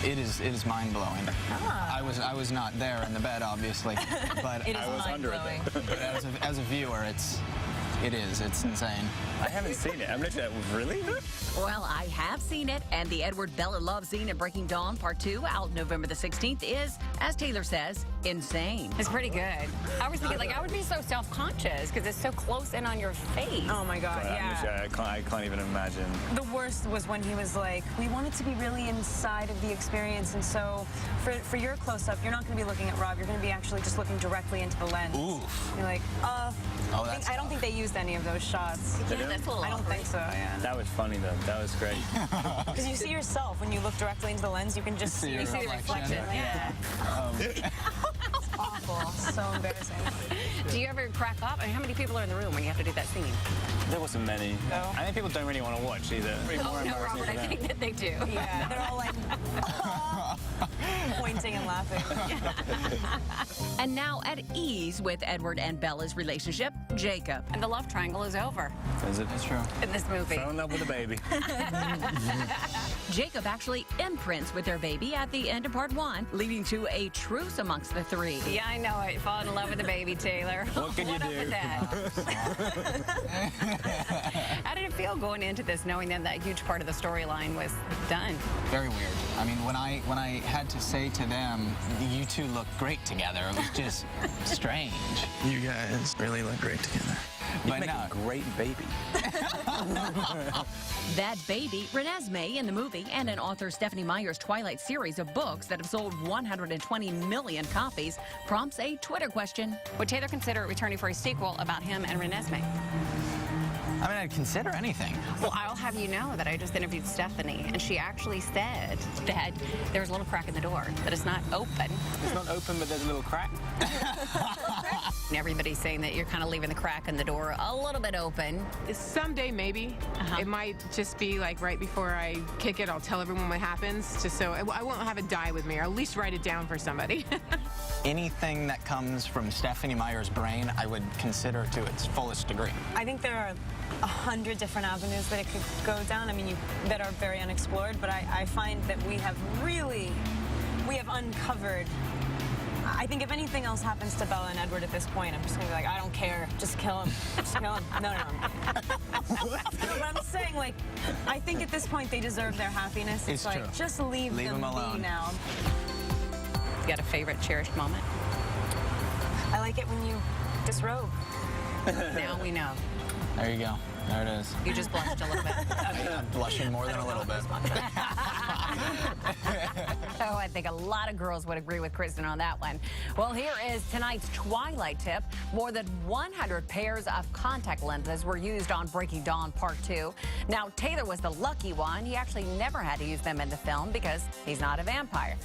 It is mind-blowing. Ah. I was not there in the bed, obviously, but It is I was under it. mind-blowing. But as a viewer, it's insane. I haven't seen it. I'm literally like, really? Well, I have seen it, and the Edward Bella love scene in Breaking Dawn Part 2 out November the 16th is, as Taylor says, insane. It's pretty good. I was thinking, like, I would be so self-conscious because it's so close in on your face. Oh my God, yeah. I can't even imagine. The worst was when he was like, we want it to be really inside of the experience, and so for your close-up, you're not going to be looking at Rob, you're going to be actually just looking directly into the lens. Oof. You're like, Oh, that's I don't think they used any of those shots. Yeah, that's a little I don't think so, yeah. That was funny, though. That was great. Because you see yourself, when you look directly into the lens, you can just see your the reflection. Yeah. Yeah. It's awful. So embarrassing. Do you ever crack up? I mean, how many people are in the room when you have to do that scene? There wasn't many. No? I think people don't really want to watch either. Oh, no, Robert, I think that they do. Yeah, they're all like pointing and laughing. And now at ease with Edward and Bella's relationship, Jacob. And the love triangle is over Is it? That's true. in this movie. Fell in love with a baby. Jacob actually imprints with their baby at the end of Part 1, leading to a truce amongst the three. Yeah, I know it. Fall in love with the baby, Taylor. What can you up do? with that? How did it feel going into this, knowing that that huge part of the storyline was done? Very weird. I mean, when I had to say to them, you two look great together, it was just strange. You guys really look great together. But Make no, a great baby. That baby, Renesmee in the movie, and in author Stephanie Meyer's Twilight series of books that have sold 120 million copies, prompts a Twitter question. Would Taylor consider returning for a sequel about him and Renesmee? I mean, I'd consider anything. Well, I'll have you know that I just interviewed Stephanie, and she actually said that there's a little crack in the door, that it's not open. It's not open, but there's a little crack. And everybody's saying that you're kind of leaving the crack in the door a little bit open. Someday, maybe. It might just be like right before I kick it, I'll tell everyone what happens, just so I won't have it die with me, or at least write it down for somebody. Anything that comes from Stephanie Meyer's brain, I would consider to its fullest degree. I think there are 100 different avenues that it could go down. I mean, that are very unexplored, but I find that we have uncovered. I think if anything else happens to Bella and Edward at this point, I'm just gonna be like, I don't care, just kill him, just kill him. No. But I'm saying, like, I think at this point they deserve their happiness. It's like, true. just leave them alone. be now. You got a favorite cherished moment? I like it when you disrobe. Now we know. There you go. There it is. You just blushed a little bit. I'm blushing more than a little bit. Oh, I think a lot of girls would agree with Kristen on that one. Well, here is tonight's Twilight tip. More than 100 pairs of contact lenses were used on Breaking Dawn Part 2. Now, Taylor was the lucky one. He actually never had to use them in the film because he's not a vampire.